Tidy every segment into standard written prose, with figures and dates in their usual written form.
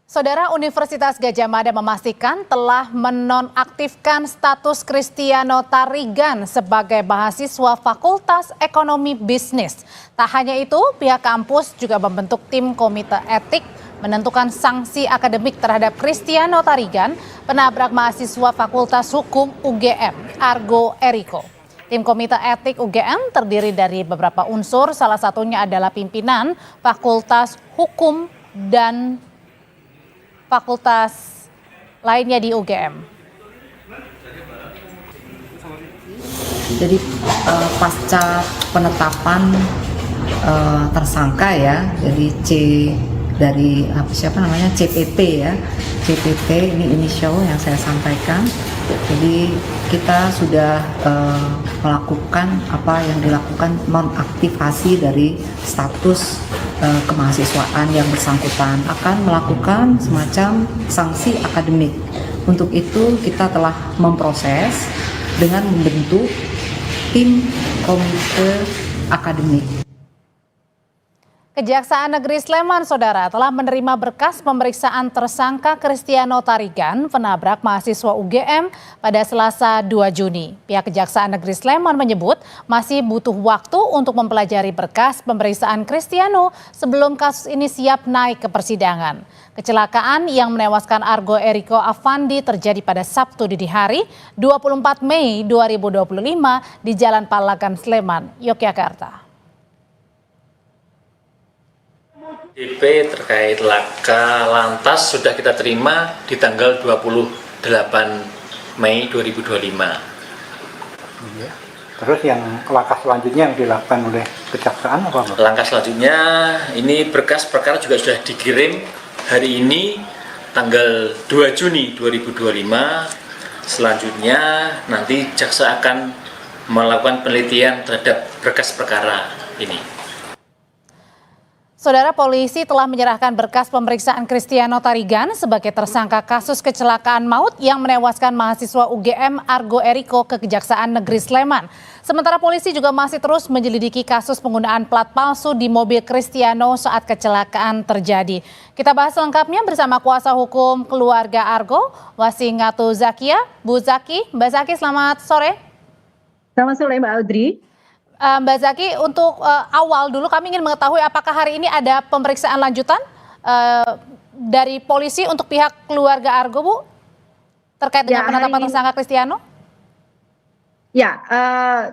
Saudara, Universitas Gadjah Mada memastikan telah menonaktifkan status Kristiano Tarigan sebagai mahasiswa Fakultas Ekonomi Bisnis. Tak hanya itu, pihak kampus juga membentuk tim komite etik menentukan sanksi akademik terhadap Kristiano Tarigan, penabrak mahasiswa Fakultas Hukum UGM, Argo Eriko. Tim komite etik UGM terdiri dari beberapa unsur, salah satunya adalah pimpinan Fakultas Hukum dan fakultas lainnya di UGM. Jadi pasca penetapan tersangka ya, jadi CPT ya, CPT ini inisial yang saya sampaikan. Jadi kita sudah melakukan apa yang dilakukan, nonaktivasi dari status kemahasiswaan yang bersangkutan, akan melakukan semacam sanksi akademik. Untuk itu kita telah memproses dengan membentuk tim komite akademik. Kejaksaan Negeri Sleman, Saudara, telah menerima berkas pemeriksaan tersangka Kristiano Tarigan, penabrak mahasiswa UGM pada Selasa 2 Juni. Pihak Kejaksaan Negeri Sleman menyebut masih butuh waktu untuk mempelajari berkas pemeriksaan Kristiano sebelum kasus ini siap naik ke persidangan. Kecelakaan yang menewaskan Argo Eriko Afandi terjadi pada Sabtu dini hari 24 Mei 2025 di Jalan Palagan, Sleman, Yogyakarta. DP terkait laka lantas sudah kita terima di tanggal 28 Mei 2025. Iya. Terus yang langkah selanjutnya yang dilakukan oleh kejaksaan apa, Pak? Langkah selanjutnya ini berkas perkara juga sudah dikirim hari ini tanggal 2 Juni 2025. Selanjutnya nanti jaksa akan melakukan penelitian terhadap berkas perkara ini. Saudara, polisi telah menyerahkan berkas pemeriksaan Kristiano Tarigan sebagai tersangka kasus kecelakaan maut yang menewaskan mahasiswa UGM Argo Eriko ke Kejaksaan Negeri Sleman. Sementara polisi juga masih terus menyelidiki kasus penggunaan plat palsu di mobil Kristiano saat kecelakaan terjadi. Kita bahas lengkapnya bersama kuasa hukum keluarga Argo, Wasingatu Zakia. Bu Zaki, Mbak Zaki, selamat sore. Selamat sore Mbak Audrey. Mbak Zaki, untuk awal dulu kami ingin mengetahui apakah hari ini ada pemeriksaan lanjutan dari polisi untuk pihak keluarga Argo, Bu, terkait dengan penetapan tersangka Kristiano? Ya,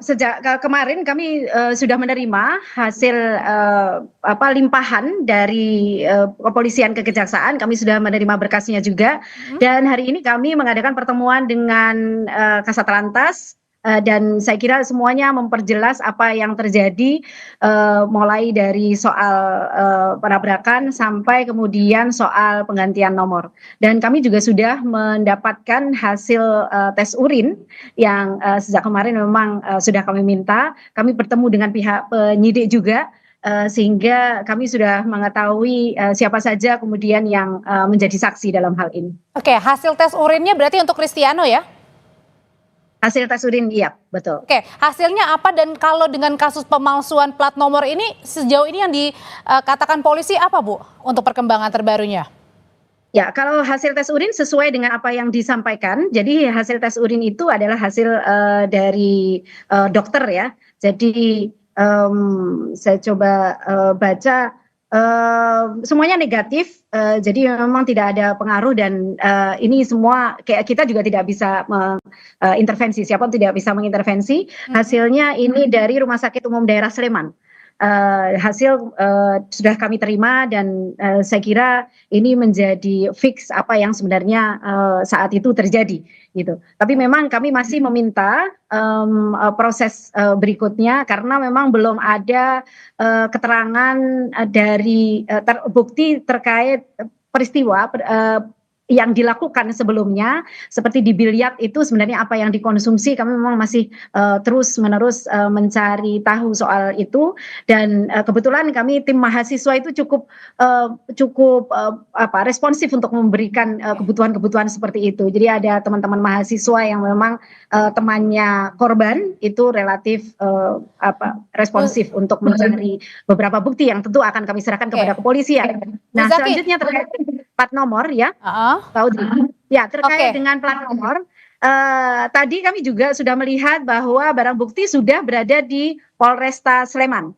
sejak kemarin kami sudah menerima hasil limpahan dari kepolisian ke kejaksaan. Kami sudah menerima berkasnya juga. Dan hari ini kami mengadakan pertemuan dengan Kasat Lantas. Dan saya kira semuanya memperjelas apa yang terjadi, mulai dari soal penabrakan sampai kemudian soal penggantian nomor. Dan kami juga sudah mendapatkan hasil tes urin yang sejak kemarin memang sudah kami minta. Kami bertemu dengan pihak penyidik juga, sehingga kami sudah mengetahui siapa saja kemudian yang menjadi saksi dalam hal ini. Oke, hasil tes urinnya berarti untuk Kristiano ya? Hasil tes urin, iya, betul. Oke, hasilnya apa, dan kalau dengan kasus pemalsuan plat nomor ini sejauh ini yang dikatakan polisi apa, Bu, untuk perkembangan terbarunya? Ya, kalau hasil tes urin sesuai dengan apa yang disampaikan, jadi hasil tes urin itu adalah hasil dari dokter ya. Jadi saya coba baca, semuanya negatif, jadi memang tidak ada pengaruh, dan ini semua kayak kita juga tidak bisa mengintervensi, siapapun tidak bisa mengintervensi. Hasilnya ini dari Rumah Sakit Umum Daerah Sleman. Hasil sudah kami terima, dan saya kira ini menjadi fix apa yang sebenarnya saat itu terjadi gitu. Tapi memang kami masih meminta proses berikutnya, karena memang belum ada keterangan dari bukti terkait peristiwa yang dilakukan sebelumnya seperti di biliar itu sebenarnya apa yang dikonsumsi, kami memang masih terus menerus mencari tahu soal itu, dan kebetulan kami tim mahasiswa itu cukup responsif untuk memberikan kebutuhan-kebutuhan seperti itu. Jadi ada teman-teman mahasiswa yang memang temannya korban itu relatif responsif untuk mencari beberapa bukti yang tentu akan kami serahkan kepada kepolisian. Nah, selanjutnya terkait plat nomor ya, Pak Audrey. Ya, terkait dengan plat nomor, tadi kami juga sudah melihat bahwa barang bukti sudah berada di Polresta Sleman.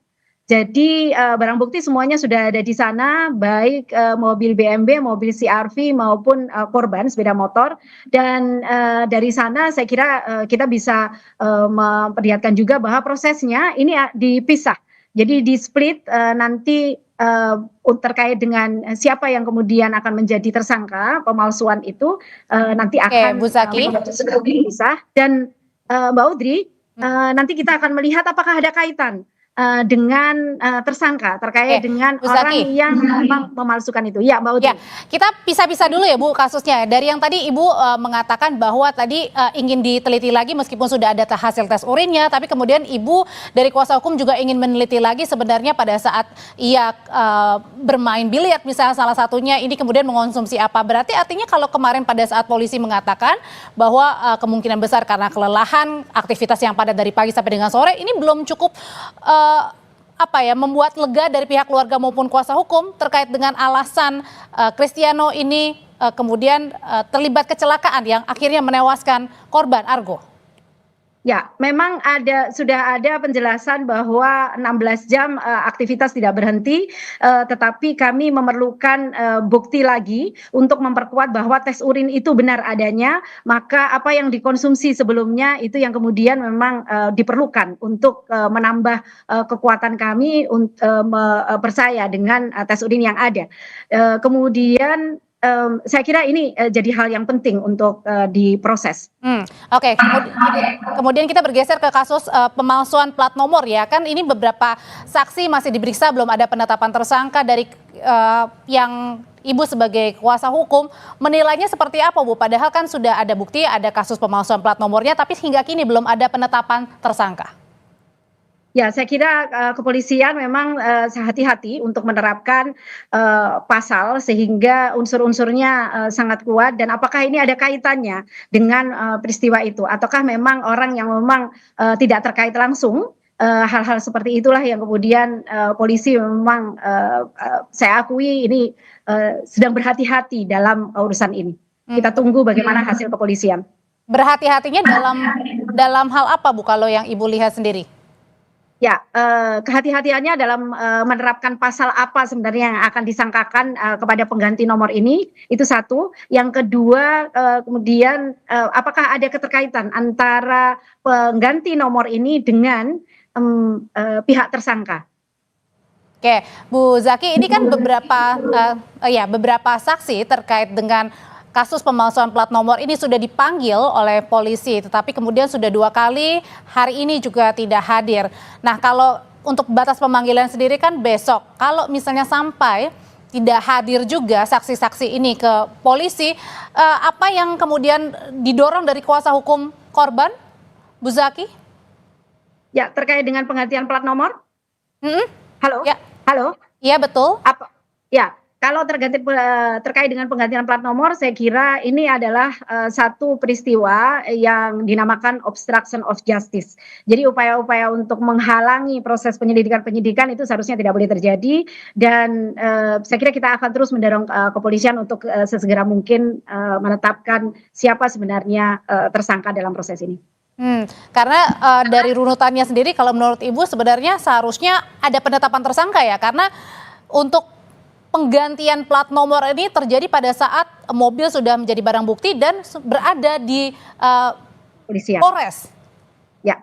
Jadi barang bukti semuanya sudah ada di sana, baik mobil BMW, mobil CR-V maupun korban sepeda motor. Dan dari sana saya kira kita bisa memperlihatkan juga bahwa prosesnya ini dipisah. Jadi di split nanti terkait dengan siapa yang kemudian akan menjadi tersangka pemalsuan itu nanti akan dipisah. Dan Mbak Audrey, nanti kita akan melihat apakah ada kaitan dengan tersangka terkait dengan orang yang memang memalsukan itu. Ya, Mbak Audrey. Ya, kita pisah-pisah dulu ya Bu kasusnya. Dari yang tadi Ibu mengatakan bahwa tadi ingin diteliti lagi meskipun sudah ada hasil tes urinnya, tapi kemudian Ibu dari kuasa hukum juga ingin meneliti lagi sebenarnya pada saat ia bermain biliar misalnya salah satunya ini kemudian mengonsumsi apa. Berarti artinya kalau kemarin pada saat polisi mengatakan bahwa kemungkinan besar karena kelelahan aktivitas yang padat dari pagi sampai dengan sore, ini belum cukup membuat lega dari pihak keluarga maupun kuasa hukum terkait dengan alasan Kristiano ini kemudian terlibat kecelakaan yang akhirnya menewaskan korban Argo. Ya, memang sudah ada penjelasan bahwa 16 jam aktivitas tidak berhenti, tetapi kami memerlukan bukti lagi untuk memperkuat bahwa tes urin itu benar adanya, maka apa yang dikonsumsi sebelumnya itu yang kemudian memang diperlukan untuk menambah kekuatan kami percaya dengan tes urin yang ada. Kemudian saya kira ini jadi hal yang penting untuk diproses. Oke. Kemudian kita bergeser ke kasus pemalsuan plat nomor ya. Kan ini beberapa saksi masih diperiksa, belum ada penetapan tersangka. Dari yang Ibu sebagai kuasa hukum menilainya seperti apa Bu? Padahal kan sudah ada bukti, ada kasus pemalsuan plat nomornya, tapi hingga kini belum ada penetapan tersangka. Ya, saya kira kepolisian memang hati-hati untuk menerapkan pasal sehingga unsur-unsurnya sangat kuat, dan apakah ini ada kaitannya dengan peristiwa itu ataukah memang orang yang memang tidak terkait langsung. Hal-hal seperti itulah yang kemudian polisi memang saya akui ini sedang berhati-hati dalam urusan ini. Kita tunggu bagaimana hasil kepolisian. Berhati-hatinya dalam hal apa Bu kalau yang Ibu lihat sendiri? Ya, kehati-hatiannya dalam menerapkan pasal apa sebenarnya yang akan disangkakan kepada pengganti nomor ini, itu satu. Yang kedua, kemudian apakah ada keterkaitan antara pengganti nomor ini dengan pihak tersangka. Oke, Bu Zaki, ini kan beberapa saksi terkait dengan kasus pemalsuan plat nomor ini sudah dipanggil oleh polisi, tetapi kemudian sudah 2 kali, hari ini juga tidak hadir. Nah, kalau untuk batas pemanggilan sendiri kan besok, kalau misalnya sampai tidak hadir juga saksi-saksi ini ke polisi, apa yang kemudian didorong dari kuasa hukum korban, Bu Zaki? Ya, terkait dengan penggantian plat nomor? Halo? Ya. Halo? Iya, betul. Ya. Kalau terkait dengan penggantian plat nomor, saya kira ini adalah satu peristiwa yang dinamakan obstruction of justice. Jadi upaya-upaya untuk menghalangi proses penyidikan itu seharusnya tidak boleh terjadi, dan saya kira kita akan terus mendorong kepolisian untuk sesegera mungkin menetapkan siapa sebenarnya tersangka dalam proses ini. Karena dari runutannya sendiri, kalau menurut Ibu sebenarnya seharusnya ada penetapan tersangka ya, karena untuk penggantian plat nomor ini terjadi pada saat mobil sudah menjadi barang bukti dan berada di Polres. Ya,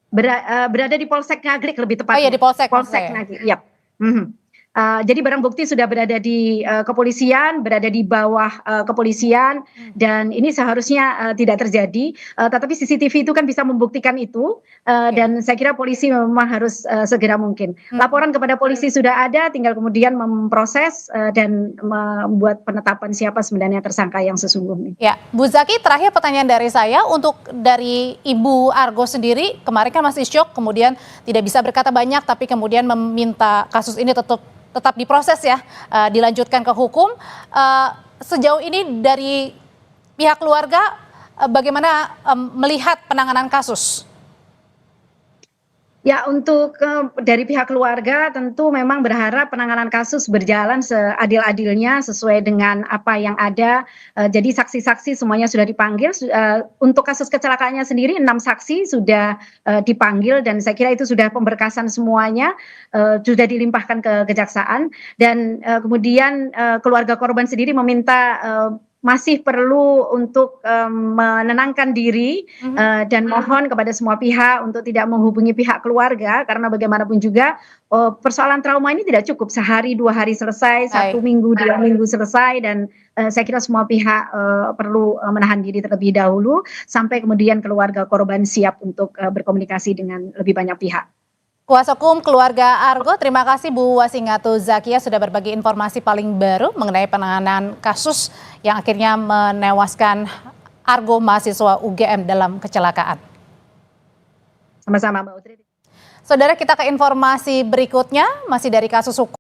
berada di Polsek Nagrek lebih tepatnya. Oh iya, di Polsek. Nagrek. Ya. Jadi barang bukti sudah berada di kepolisian, berada di bawah kepolisian, dan ini seharusnya tidak terjadi. Tetapi CCTV itu kan bisa membuktikan itu, dan saya kira polisi memang harus segera mungkin. Laporan kepada polisi sudah ada, tinggal kemudian memproses dan membuat penetapan siapa sebenarnya tersangka yang sesungguhnya. Ya, Bu Zaki, terakhir pertanyaan dari saya untuk dari Ibu Argo sendiri, kemarin kan masih syok, kemudian tidak bisa berkata banyak, tapi kemudian meminta kasus ini tetap diproses ya, dilanjutkan ke hukum. Sejauh ini dari pihak keluarga bagaimana melihat penanganan kasus? Ya, untuk dari pihak keluarga tentu memang berharap penanganan kasus berjalan seadil-adilnya sesuai dengan apa yang ada. Jadi saksi-saksi semuanya sudah dipanggil. Untuk kasus kecelakaannya sendiri 6 saksi sudah dipanggil, dan saya kira itu sudah pemberkasan semuanya, sudah dilimpahkan ke kejaksaan. Dan kemudian keluarga korban sendiri meminta masih perlu untuk menenangkan diri dan mohon kepada semua pihak untuk tidak menghubungi pihak keluarga, karena bagaimanapun juga persoalan trauma ini tidak cukup sehari 2 hari selesai, 1 minggu 2 minggu selesai, dan saya kira semua pihak perlu menahan diri terlebih dahulu sampai kemudian keluarga korban siap untuk berkomunikasi dengan lebih banyak pihak. Kuasa hukum keluarga Argo, terima kasih Bu Wasingatu Zakia sudah berbagi informasi paling baru mengenai penanganan kasus yang akhirnya menewaskan Argo mahasiswa UGM dalam kecelakaan. Sama-sama Mbak Utri. Saudara, kita ke informasi berikutnya, masih dari kasus hukum.